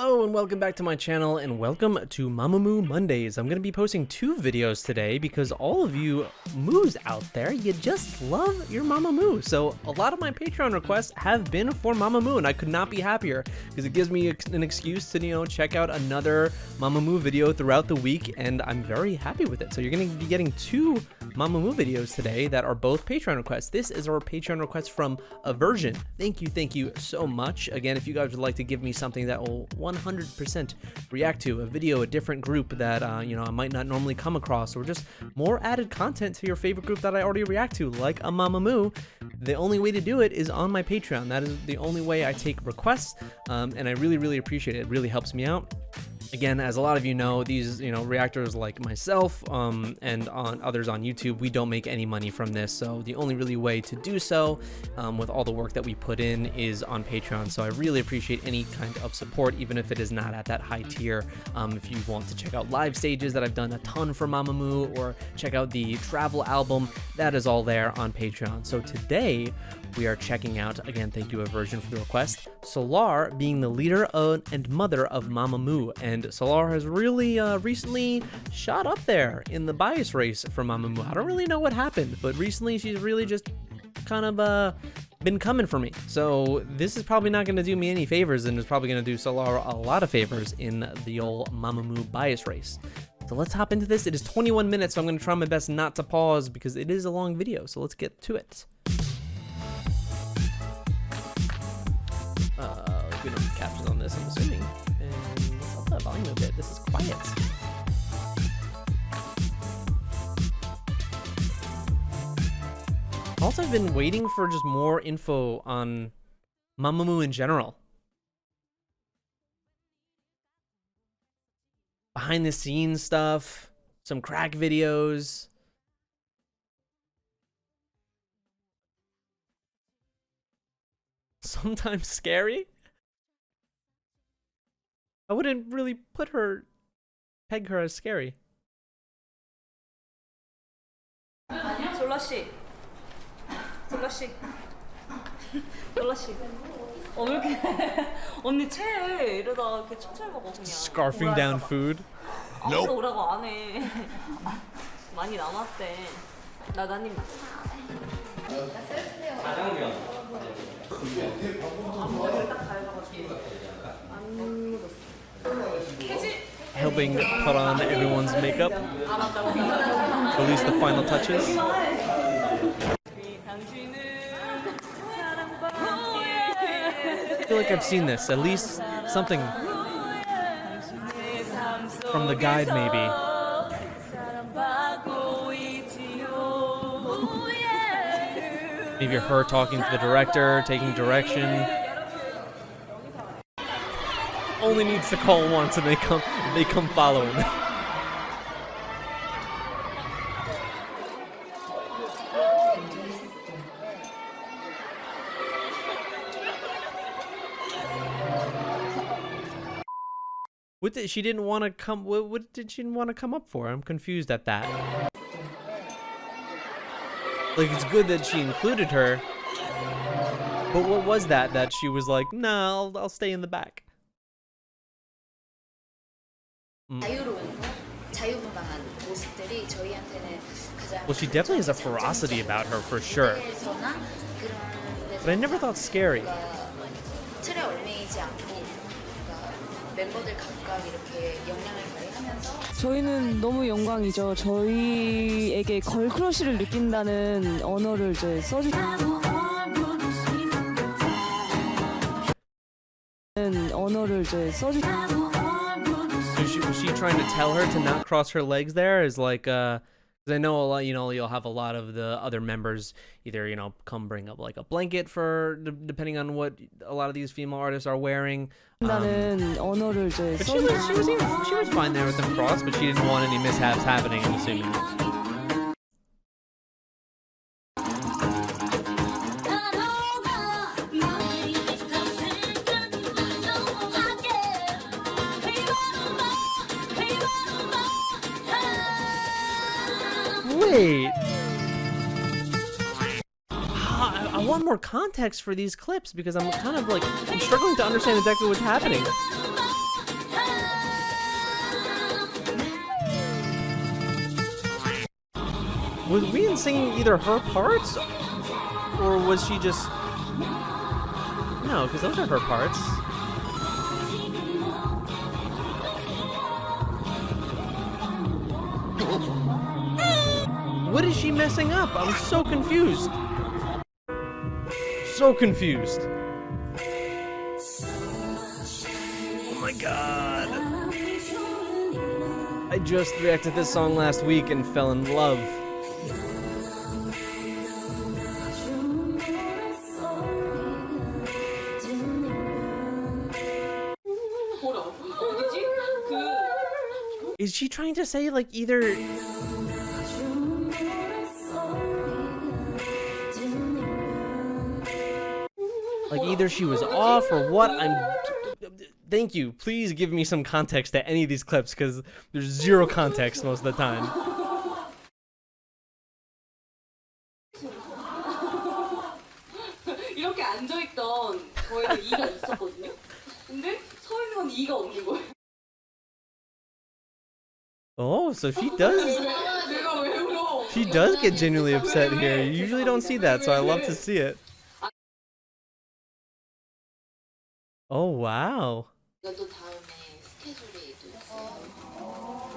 Hello and welcome back to my channel and welcome to Mamamoo Mondays. I'm going to be posting 2 videos today because all of you moos out there, you just love your Mamamoo. So a lot of my Patreon requests have been for Mamamoo and I could not be happier because it gives me an excuse to, check out another Mamamoo video throughout the week and I'm very happy with it. So you're going to be getting 2 Mamamoo videos today that are both Patreon requests. This is our Patreon request from Aversion. Thank you so much. Again, if you guys would like to give me something that will 100% react to, a video, a different group that I might not normally come across, or just more added content to your favorite group that I already react to, like a Mamamoo, the only way to do it is on my Patreon. That is the only way I take requests, and I really appreciate it. It really helps me out. Again, as a lot of you know, these reactors like myself and on others on YouTube, we don't make any money from this. So the only really way to do so with all the work that we put in is on Patreon. So I really appreciate any kind of support, even if it is not at that high tier. If you want to check out live stages that I've done a ton for Mamamoo, or check out the travel album, that is all there on Patreon. So today we are checking out, again, thank you Aversion for the request, Solar being the leader and mother of Mamamoo. And Solar has really recently shot up there in the bias race for Mamamoo. I don't really know what happened, but recently she's really just kind of been coming for me. So this is probably not going to do me any favors, and it's probably going to do Solar a lot of favors in the old Mamamoo bias race. So let's hop into this. It is 21 minutes, so I'm going to try my best not to pause because it is a long video. So let's get to it. We don't need captions on this, I'm assuming. And let's up that volume a bit. This is quiet. Also, I've been waiting for just more info on Mamamoo in general. Behind the scenes stuff, some crack videos. Sometimes scary. I wouldn't really peg her as scary. 솔라씨. 왜 이렇게 언니 체해 이러다가 이렇게 천천히 먹어 그냥. Scarfing down food. 아무도 오라고 안 해. 많이 남았대. 나님. Helping put on everyone's makeup. Release the final touches. I feel like I've seen this, at least something from the guide maybe. Maybe her talking to the director, taking direction. Only needs to call once and they come following. She didn't want to come. What did she want to come up for? I'm confused at that. Like, it's good that she included her, but what was that she was like, nah, I'll stay in the back? Well, she definitely has a ferocity about her, for sure. But I never thought scary. 저희는 너무 영광이죠. 저희에게 걸크러쉬를 느낀다는 언어를 이제 So was she trying to tell her to not cross her legs there? Is like, because I know a lot, you'll have a lot of the other members either, come bring up like a blanket for, depending on what a lot of these female artists are wearing. But she was fine there with them crossed, but she didn't want any mishaps happening, I'm assuming. Wait. I want more context for these clips because I'm kind of like, I'm struggling to understand exactly what's happening. Was Rian singing either her parts, or was she just... No, because those are her parts. What is she messing up? I'm so confused. So confused. Oh my god. I just reacted to this song last week and fell in love. Is she trying to say like either... Like either she was off or what? Thank you. Please give me some context to any of these clips because there's zero context most of the time. 이렇게 앉아있던 저에는 이가 있었거든요. 근데 서 있는 건 이가 없는 거예요. Oh, so she does. 내가 왜 울어? She does get genuinely upset here. You usually don't see that, so I love to see it. Oh wow. 또 다음에 스케줄이 또 있어요.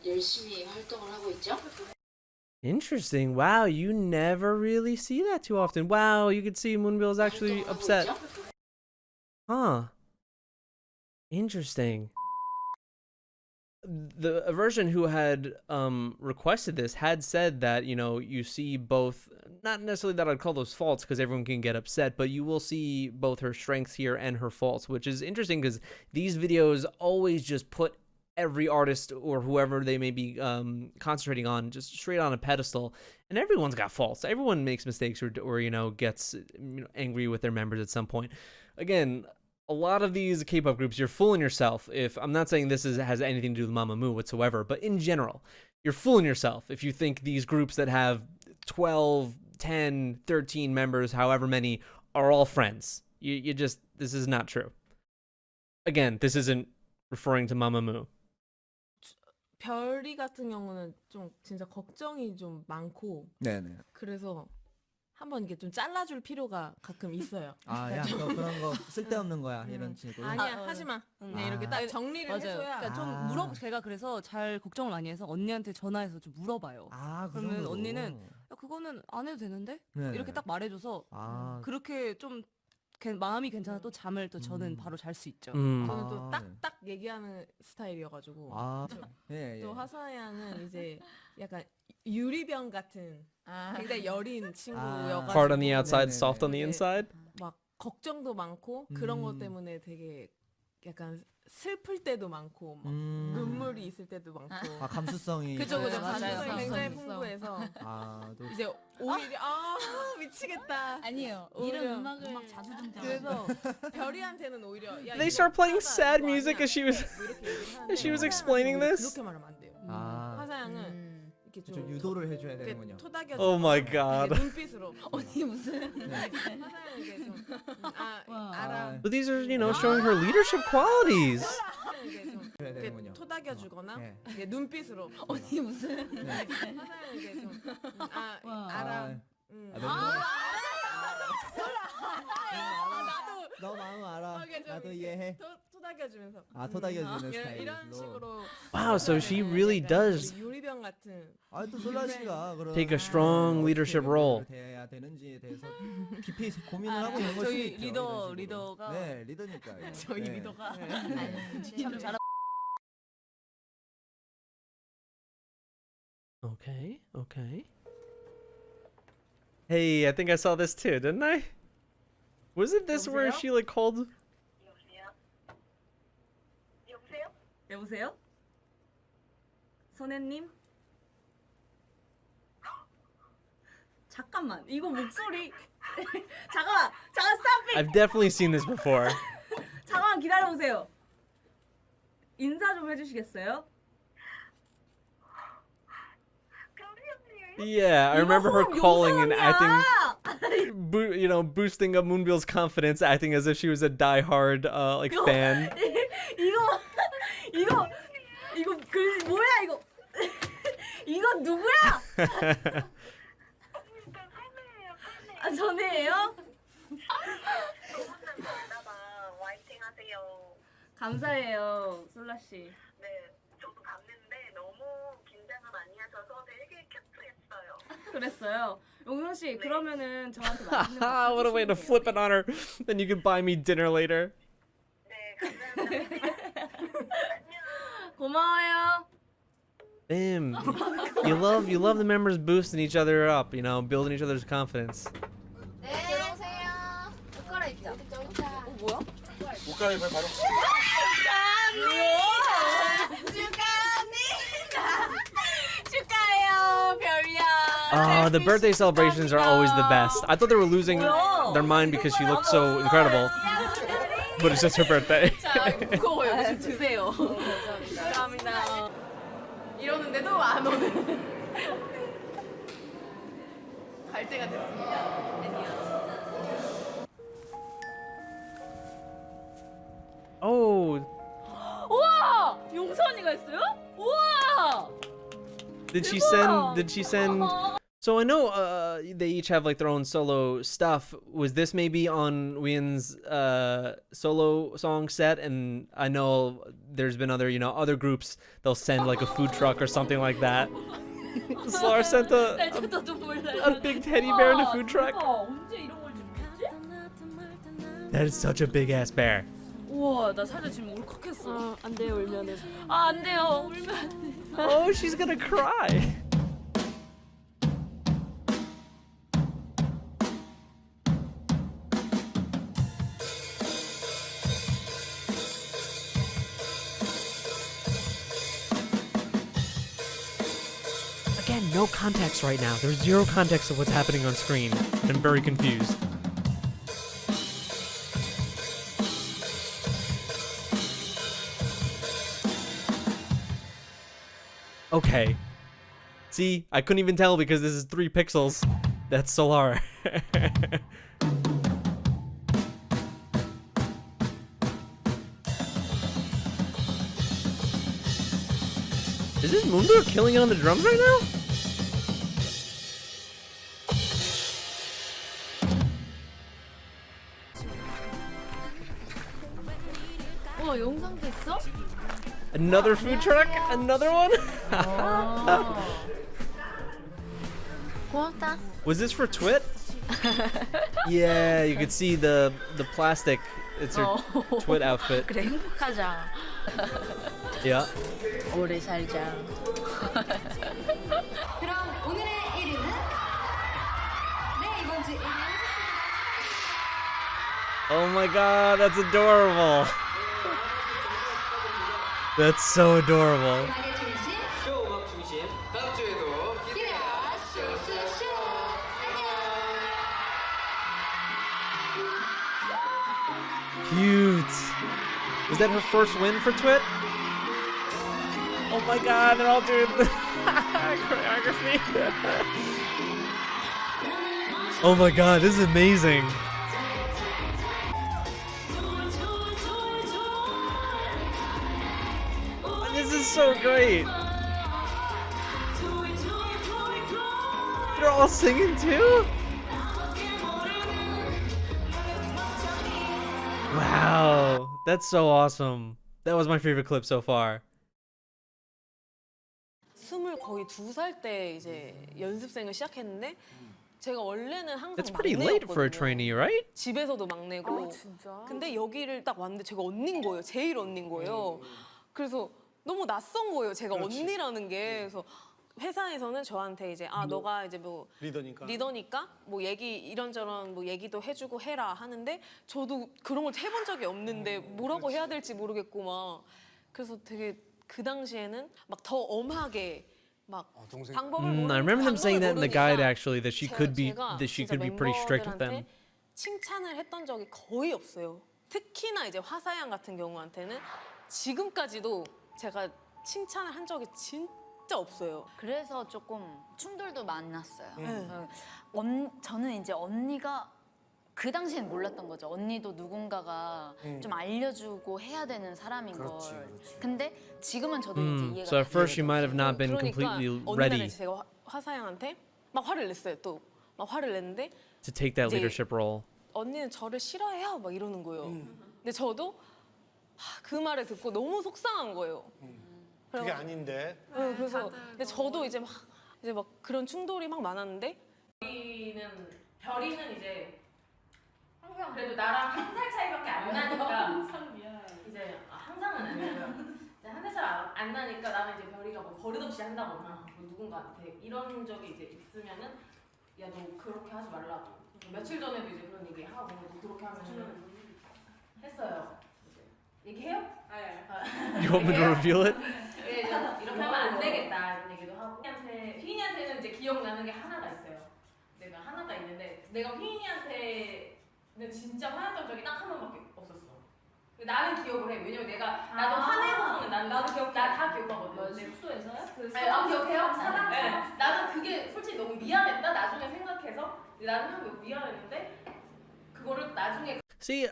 열심히 활동을 하고 있죠? Interesting. Wow, you never really see that too often. Wow, you could see Moonbill's actually 활동을 하고 upset. 있죠? Huh. Interesting. A version who had requested this had said that, you know, you see both, not necessarily that I'd call those faults because everyone can get upset, but you will see both her strengths here and her faults, which is interesting because these videos always just put every artist or whoever they may be concentrating on just straight on a pedestal, and everyone's got faults. Everyone makes mistakes or you know, gets angry with their members at some point. Again, a lot of these K-pop groups, you're fooling yourself. If I'm not saying this has anything to do with Mamamoo whatsoever, but in general, you're fooling yourself if you think these groups that have 12, 10, 13 members, however many, are all friends. You just, this is not true. Again, this isn't referring to Mamamoo. 별이 같은 경우는 좀 진짜 걱정이 좀 많고 네네. 그래서 한번 이게 좀 잘라줄 필요가 가끔 있어요. 아, 야, 너 그런 거 쓸데없는 거야 이런 식으로. 아니야, 하지 마. 네, 이렇게 딱 정리를 맞아요. 해줘야. 그러니까 좀 물어 제가 그래서 잘 걱정을 많이 해서 언니한테 전화해서 좀 물어봐요. 아, 그 그러면 정도로. 언니는 야, 그거는 안 해도 되는데 네네. 이렇게 딱 말해줘서 아, 그렇게 좀 마음이 괜찮아 또 잠을 또 저는 바로 잘 수 있죠. 저는 아, 또 네. 딱딱 얘기하는 스타일이어가지고. 아, 예, 예. 또 화사 양은 이제 약간 유리병 같은 굉장히 여린 친구여가지고 Hard on the outside, 네네네. soft on the 네. inside. 막 걱정도 많고 그런 것 때문에 되게 약간 슬플 때도 많고 막 눈물이 있을 때도 많고 아, 감수성이. 그죠 맞아요. 감수성이 굉장히 감수성. 풍부해서 아, 또 이제 오히려 미치겠다 아니에요. 오히려 이런 음악 자주 듣잖아요. 그래서 별이한테는 오히려 야, They 이거 start playing 하다, sad 이거 music 아니야. as she was 뭐 이렇게 얘기를 하는데 as she was 화사 explaining 양은 this. 그렇게 말하면 안 돼요. 아, 화사 양은 이렇게 좀 좀 유도를 해줘야 이렇게 되는군요. 토닥여 Oh my god. 눈빛으로 언니 무슨 화사 양은 이게 좀 알아 But these are, you know, showing her leadership qualities. 이게 좀 해줘야 이렇게 되는군요. 토닥여 주거나 네. 이게 눈빛으로 언니 무슨 화사는 이게 좀 알아. 너 마음 알아. 이게 좀 나도 이렇게 이해해. 토닥여주면서 아, 토닥여주는 스타일로. 이런 식으로 Wow, so she really does 유리병 같은 아, 또 솔라 씨가 그런 take a strong leadership role. 돼야 되는지에 대해서 깊이 고민을 하고 있는 걸 수도 저희 있죠. 이런 식으로. 리더가 네, 리더니까요. 저희 네. 리더가 참 잘. Okay, okay. Hey, I think I saw this too, didn't I? Wasn't this where she like called? 여보세요? 선혜님? 잠깐만, 이거 목소리. 잠깐만, 스탑! I've definitely seen this before. 잠깐만 기다려보세요. 인사 좀 해주시겠어요? Yeah, I remember her 이거 calling and 용서언니야! acting, you know, boosting up Moonbill's confidence, acting as if she was a diehard like fan. 이거 뭐야 이거? 이거 누구야? 아, 전에요? 화이팅 하세요. 감사해요, 솔라 씨. 네, 저도 봤는데 너무 긴장을 많이 하셔서 되게 큐트했어요. 그랬어요. 용선 씨, 그러면은 저한테 맛있는 거 What a way to flip it on her. Then you can buy me dinner later. 네, 감사합니다. 안녕. 고마워요. Damn. You love the members boosting each other up, you know, building each other's confidence. 네, 들어오세요. 옷 갈아입자. 뭐야? 옷 갈아입어요 바로. 축하해요, 별이야. The birthday celebrations are always the best. I thought they were losing their mind because she looked so incredible. But it's just her birthday. 자, 무거워요. 좀 드세요. 감사합니다. 이러는데도 안 오는. 갈 때가 됐습니다. 애니야. Oh, 우와! 용선이가 했어요? 우와! did she send So I know they each have like their own solo stuff. Was this maybe on Win's solo song set? And I know there's been other, other groups, they'll send like a food truck or something like that. Solar sent a big teddy bear in a food truck. 언제 이런 걸 준비했지? That is such a big ass bear. 우와, 나 살짝 지금 울컥했어. 안 돼요, 울면은. 아, 안 돼요. 울면 안 돼. Oh, she's gonna cry. Again, no context right now. There's zero context of what's happening on screen. I'm very confused. Okay. See, I couldn't even tell because this is 3 pixels. That's Solar. Is this Mundo killing it on the drums right now? 영상 됐어? Another food truck? Another one? 고맙다. Was this for Twit? Yeah, you could see the plastic. It's her Twit outfit. 그래, 행복하자. Yeah. 오래 살자. 그럼 오늘의 1위는 네 이번 주 1위 Oh my god, that's adorable. That's so adorable. 음악의 중심 쇼 음악 중심 다음 주에도 기대해. 쇼쇼쇼 Cute. Was that her first win for Twit? Oh my god, they're all doing the choreography. Oh my god, this is amazing. This is so great. They're all singing too? Wow, that's so awesome. That was my favorite clip so far. 22살 때 이제 연습생을 시작했는데 제가 원래는 항상 That's pretty late for a 막내였거든요. trainee, right? 집에서도 막내고. 진짜? 근데 여기를 딱 왔는데 제가 언니인 거예요. 제일 언니인 거예요. 그래서 너무 낯선 거예요. 제가 언니라는 게. 그래서 회사에서는 저한테 이제 너가 이제 뭐 리더니까 뭐 얘기 이런저런 뭐 얘기도 해주고 해라 하는데 저도 그런 걸 해본 적이 없는데 뭐라고 해야 될지 모르겠고 막 그래서 되게 그 당시에는 막 더 엄하게 막 방법을 모르니까 I remember them saying that in the guide 모르니까 actually that she could be pretty strict with them. 칭찬을 했던 적이 거의 없어요. 특히나 이제 화사양 같은 경우한테는 지금까지도 제가 칭찬을 한 적이 진짜 없어요. 그래서 조금 충돌도 많았어요. 네. 저는 이제 언니가 그 당시엔 몰랐던 거죠. 언니도 누군가가 좀 알려주고 해야 되는 사람인 걸. 근데 지금은 저도 이제 이해가 So at first she 가요. might have not been 그러니까 completely 언니가 ready. 제가 화사양한테 막 화를 냈어요. 또 막 화를 냈는데 To take that 이제 leadership role. 언니는 저를 싫어해요 막 이러는 거예요. 근데 저도 그 말을 듣고 너무 속상한 거예요. 그게 아닌데. 네, 그래서 근데 저도 이제 막 그런 충돌이 막 많았는데 별이는 이제 항상 그래도 나랑 한 살 차이밖에 안 나니까 이제 항상은 아니고요. 이제 한 살 차이 안 나니까 나는 이제 별이가 뭐 버릇없이 한다거나 뭐 누군가한테 이런 적이 이제 있으면은 야 너 그렇게 하지 말라고. 며칠 전에도 이제 그런 얘기 하고 너 그렇게 하면 했어요. 이제 얘기해요? 네. You want me to reveal it? 예, 이렇게 하면 안 되겠다 이런 얘기도 하고 휘인이한테는 이제 기억나는 게 하나가 있어요. 내가 하나가 있는데 내가 휘인이한테는 진짜 화났던 적이 딱 한 번밖에 없었어. 나는 기억을 해. 왜냐면 나도 화내고서는 나도 기억 나다 기억하거든. 숙소에서요? 기억해요? 사랑. 나는 그게 솔직히 너무 미안했다. 나중에 생각해서 나는 한 미안했는데 그거를 나중에. See,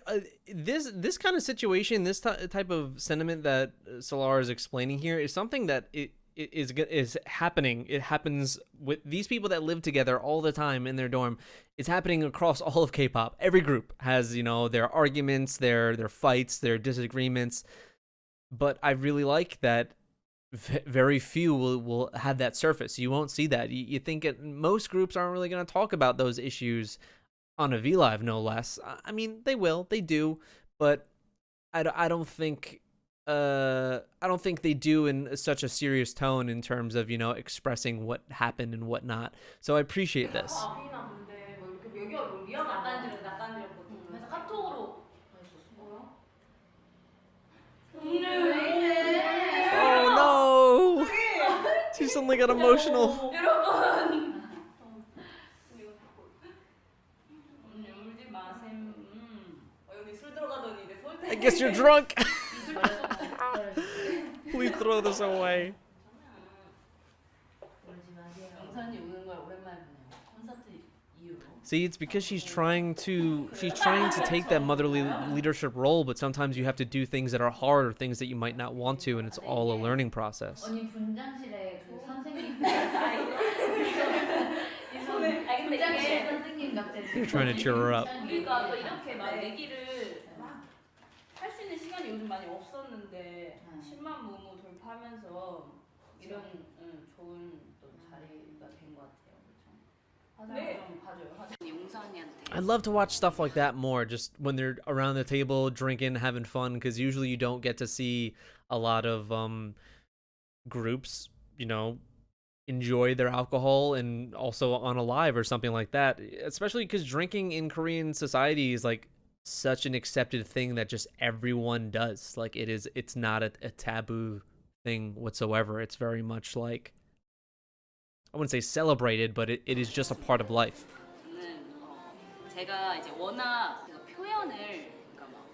this kind of situation, this type of sentiment that Solar is explaining here is something that is happening. It happens with these people that live together all the time in their dorm. It's happening across all of K-pop. Every group has, you know, their arguments, their fights, their disagreements. But I really like that very few will have that surface. You won't see that. You think most groups aren't really going to talk about those issues on a V-Live, no less. I mean, they will, they do, but I don't think they do in such a serious tone in terms of, you know, expressing what happened and whatnot. So I appreciate this. Oh no! She suddenly got emotional. I guess you're drunk. Please throw this away. See, it's because she's trying to take that motherly leadership role, but sometimes you have to do things that are hard or things that you might not want to, and it's all a learning process. You're trying to cheer her up. 요즘 많이 없었는데 10만 모모 돌파하면서 이런 좋은 또 자리가 된 것 같아요. 그렇죠? 좀 봐줘요. 용산이한테. I'd love to watch stuff like that more, just when they're around the table drinking, having fun, because usually you don't get to see a lot of groups, you know, enjoy their alcohol and also on a live or something like that, especially because drinking in Korean society is like such an accepted thing that just everyone does. Like it's not a taboo thing whatsoever. It's very much like, I wouldn't say celebrated, but it is just a part of life. 제가 이제 워낙 표현을 그러니까 막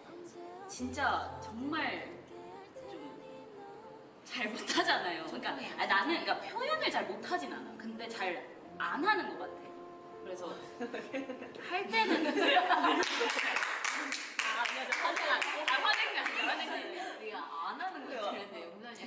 진짜 정말 좀 잘 못하잖아요. 그러니까 나는 그러니까 표현을 잘 못하진 않아. 근데 잘 안 하는 것 같아. 그래서 할 때는 화낸 게 아니라 네가 안 하는 거 같은데 용산이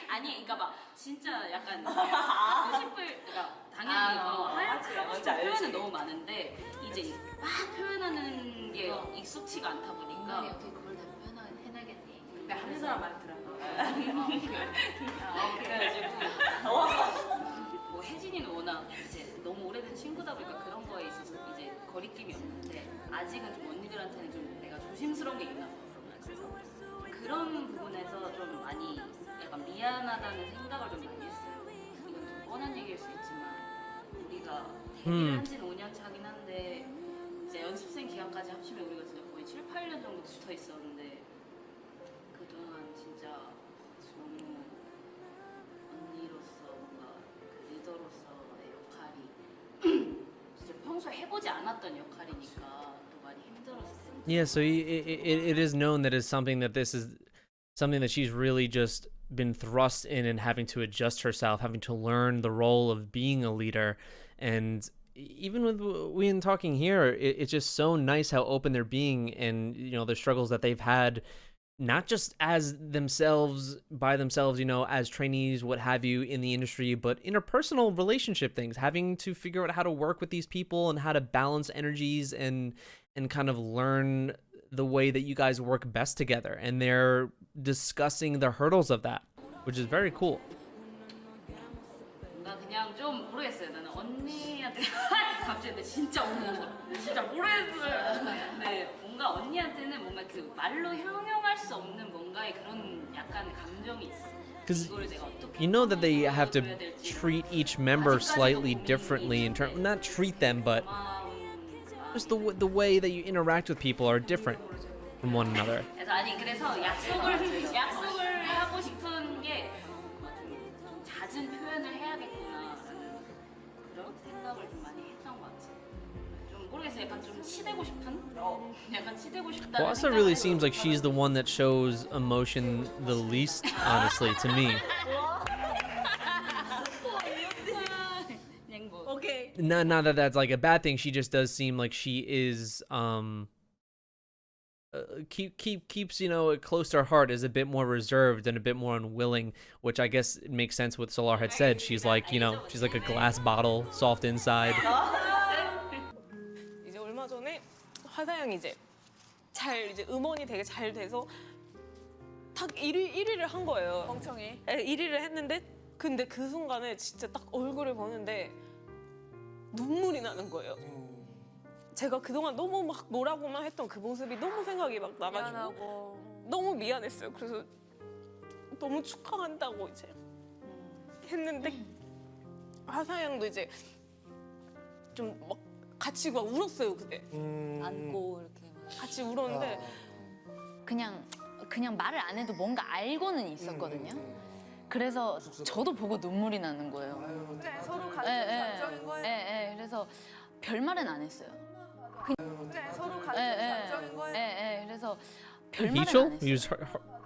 아니 그러니까 막 진짜 약간 하고 싶을 그러니까 당연히 하고 싶은 표현은 너무 많은데 이제 막 표현하는 게 익숙치가 않다 보니까 어떻게 그걸 다 표현해내겠니? 근데 하는 사람 많더라고. 그래가지고 뭐 혜진이는 워낙 이제 너무 오래된 친구다 보니까 그런 거에 있어서 이제 거리낌이 없는데 아직은 좀 언니들한테는 좀 내가 조심스러운 게 있나 봐. 그래서 그런 부분에서 좀 많이 약간 미안하다는 생각을 좀 많이 했어요. 이건 좀 뻔한 얘기일 수 있지만 우리가 데뷔를 한지는 5년 차긴 한데 이제 연습생 기간까지 합치면 우리가 진짜 거의 7, 8년 정도 붙어 있었는데 그동안 진짜 너무 언니로서 뭔가 그 리더로서의 역할이 진짜 평소에 해보지 않았던 역할이니까 또 많이 힘들었어요. Yeah, so it is known that it's something that this is something that she's really just been thrust in and having to adjust herself, having to learn the role of being a leader. And even with Wheein talking here, it's just so nice how open they're being and, you know, the struggles that they've had not just as themselves by themselves, you know, as trainees, what have you, in the industry, but interpersonal relationship things, having to figure out how to work with these people and how to balance energies and kind of learn the way that you guys work best together. And they're discussing the hurdles of that, which is very cool. 나 그냥 좀 모르겠어요. 나는 언니한테 갑자기 근데 진짜 모르겠어요. 네, 뭔가 언니한테는 뭔가 그 말로 형용할 수 없는 뭔가의 그런 약간 감정이 있어. Because you know that they have to treat each member slightly differently in terms, not treat them, but just the way that you interact with people are different from one another. 그래서 약속을 하고 싶은 게 좀 잦은 표현을 해야겠구나라는 그런 생각을 좀 많이 했던 것 같아. 좀 모르겠어요. 약간 좀 치대고 싶은? 약간 치대고 싶다. Well, also really seems like she's the one that shows emotion the least, honestly, to me. Okay. Not that that's like a bad thing. She just does seem like she is keeps, you know, close to her heart, is a bit more reserved and a bit more unwilling, which I guess it makes sense what Solar had said. She's like, you know, she's like a glass bottle, soft inside. 이제 얼마 전에 화사양이 이제 음원이 되게 잘 돼서 딱 1위를 한 거예요. 멍청이. 네, 1위를 했는데 근데 그 순간에 진짜 딱 얼굴을 보는데 눈물이 나는 거예요. 제가 그동안 너무 막 뭐라고만 했던 그 모습이 너무 생각이 막 나가지고 미안하고. 너무 미안했어요. 그래서 너무 축하한다고 이제 했는데 화사양도 이제 좀 막 같이 막 울었어요 그때. 안고 이렇게 같이 울었는데 그냥 말을 안 해도 뭔가 알고는 있었거든요. 그래서 저도 보고 눈물이 나는 거예요. 서로 예, 감정인 거예요. 예. 그래서 별말은 안 했어요. 서로 감정인 거예요. 그래서 별말은 Heechul? 안 You 했어요. just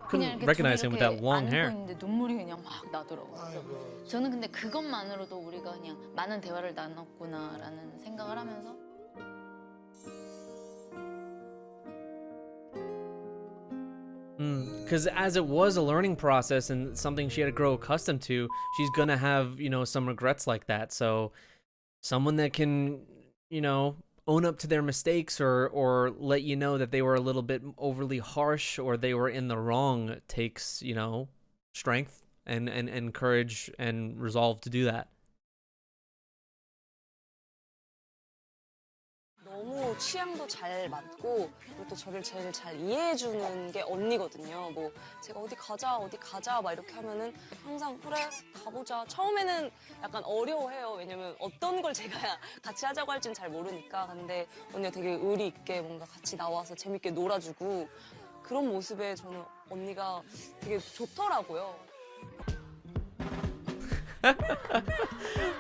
그냥 couldn't 이렇게 recognize him with that 둘이 long 이렇게 hair. 안고 있는데 눈물이 그냥 막 나더라고요. 저는 근데 그것만으로도 우리가 그냥 많은 대화를 나눴구나라는 생각을 하면서 Because as it was a learning process and something she had to grow accustomed to, she's gonna have, you know, some regrets like that. So someone that can, you know, own up to their mistakes or let you know that they were a little bit overly harsh or they were in the wrong takes, you know, strength and courage and resolve to do that. 너무 취향도 잘 맞고 그리고 또 저를 제일 잘 이해해주는 게 언니거든요. 뭐 제가 어디 가자 막 이렇게 하면은 항상 그래 가보자. 처음에는 약간 어려워해요. 왜냐면 어떤 걸 제가 같이 하자고 할지는 잘 모르니까. 근데 언니가 되게 의리 있게 뭔가 같이 나와서 재밌게 놀아주고 그런 모습에 저는 언니가 되게 좋더라고요.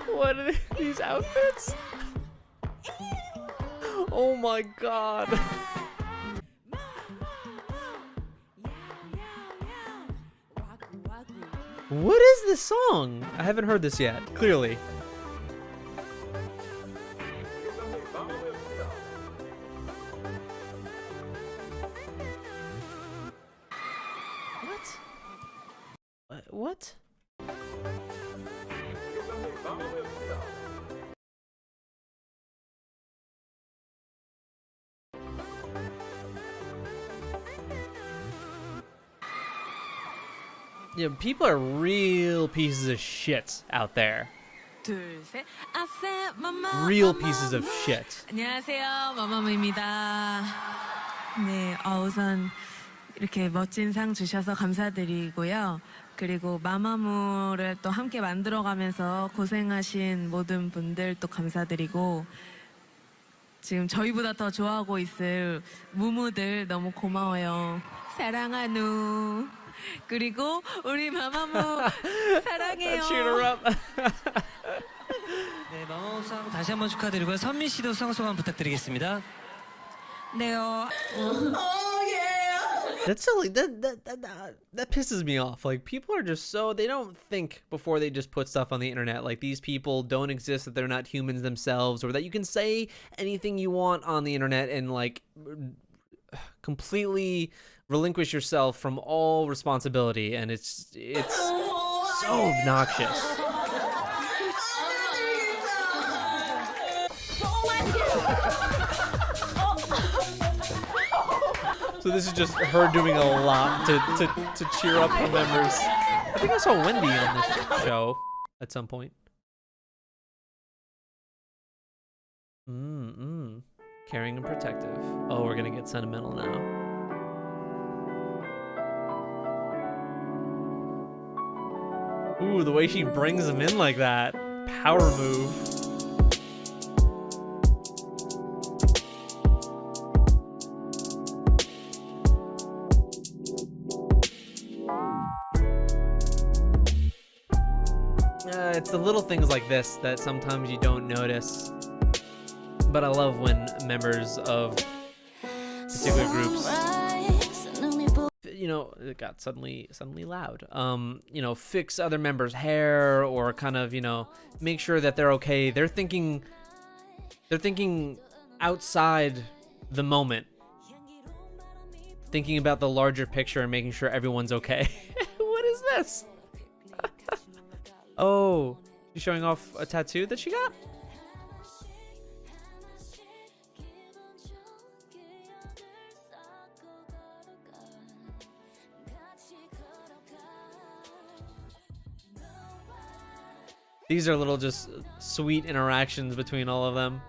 What are these outfits? Oh my god. What is this song? I haven't heard this yet, clearly. What? Yeah, people are real pieces of shit out there. 둘, 셋. Real pieces of shit. 안녕하세요, 마마무입니다. 네, 우선 이렇게 멋진 상 주셔서 감사드리고요. 그리고 마마무를 또 함께 만들어가면서 고생하신 모든 분들 또 감사드리고 지금 저희보다 더 좋아하고 있을 무무들 너무 고마워요. 사랑하누. 그리고 우리 마마무 사랑해요. Cheer her up. 네, 마마무상 다시 한번 축하드리고요. 선미 씨도 수상소감 부탁드리겠습니다. 네요. That's silly. That pisses me off. Like, people are just so, they don't think before they just put stuff on the internet. Like, these people don't exist, that they're not humans themselves, or that you can say anything you want on the internet and like completely relinquish yourself from all responsibility, and it's so obnoxious. So this is just her doing a lot to cheer up her members. I think I saw Wendy on this show at some point. Caring and protective. Oh, we're gonna get sentimental now. Ooh, the way she brings him in like that. Power move. It's the little things like this that sometimes you don't notice. But I love when members of particular groups, you know, it got suddenly loud. You know, fix other members' hair or kind of, you know, make sure that they're okay. They're thinking outside the moment, thinking about the larger picture and making sure everyone's okay. What is this? Oh, she's showing off a tattoo that she got? These are little just sweet interactions between all of them.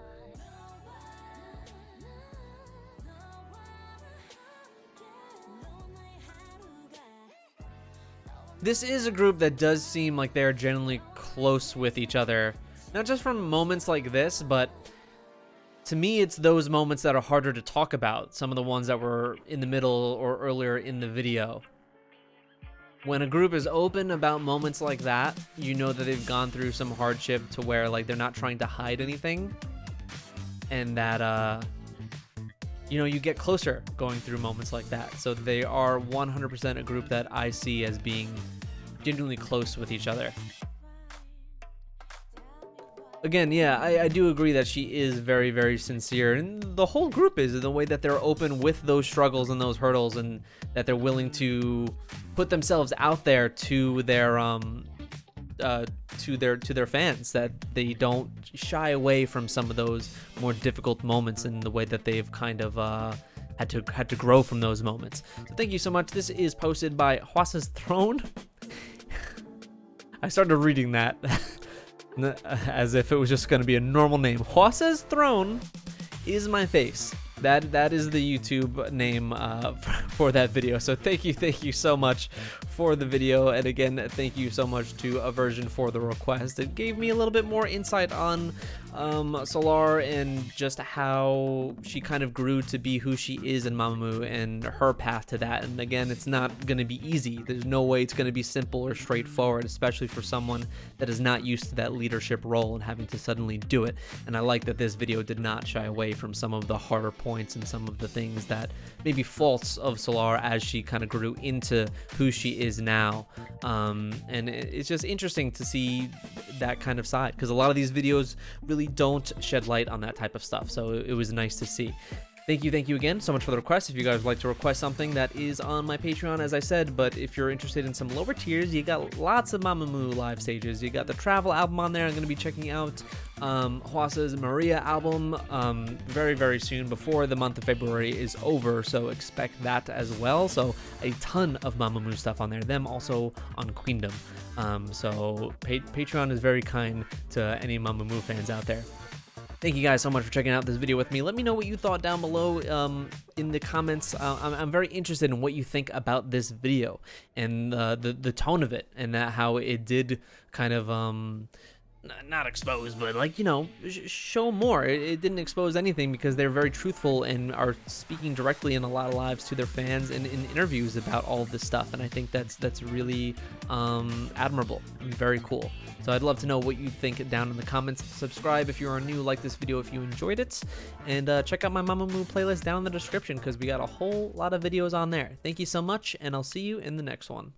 This is a group that does seem like they're generally close with each other. Not just from moments like this, but to me, it's those moments that are harder to talk about. Some of the ones that were in the middle or earlier in the video. When a group is open about moments like that, you know that they've gone through some hardship to where like they're not trying to hide anything. And that, you know, you get closer going through moments like that. So they are 100% a group that I see as being genuinely close with each other. Again, yeah, I do agree that she is very, very sincere, and the whole group is in the way that they're open with those struggles and those hurdles, and that they're willing to put themselves out there to their fans, that they don't shy away from some of those more difficult moments in the way that they've kind of had to grow from those moments. So thank you so much. This is posted by Hwasa's Throne. I started reading that as if it was just going to be a normal name. Hwasa's Throne is my face. That is the YouTube name for that video. So thank you so much for the video, and again, thank you so much to Aversion for the request. It gave me a little bit more insight on Solar and just how she kind of grew to be who she is in Mamamoo and her path to that. And again, it's not going to be easy. There's no way it's going to be simple or straightforward, especially for someone that is not used to that leadership role and having to suddenly do it. And I like that this video did not shy away from some of the harder points and some of the things that maybe faults of Solar as she kind of grew into who she is now. And it's just interesting to see that kind of side, because a lot of these videos really don't shed light on that type of stuff. So it was nice to see. Thank you again so much for the request. If you guys would like to request something, that is on my Patreon, as I said. But if you're interested in some lower tiers, you got lots of Mamamoo live stages. You got the travel album on there. I'm going to be checking out Hwasa's Maria album very, very soon, before the month of February is over. So expect that as well. So a ton of Mamamoo stuff on there. Them also on Queendom. So Patreon is very kind to any Mamamoo fans out there. Thank you guys so much for checking out this video with me. Let me know what you thought down below in the comments. I'm very interested in what you think about this video and the tone of it, and that how it did kind of not expose, but like, you know, show more. It didn't expose anything, because they're very truthful and are speaking directly in a lot of lives to their fans and in interviews about all of this stuff. And I think that's really admirable and very cool. So I'd love to know what you think down in the comments. Subscribe if you are new, like this video if you enjoyed it, and check out my Mamamoo playlist down in the description, because we got a whole lot of videos on there. Thank you so much, and I'll see you in the next one.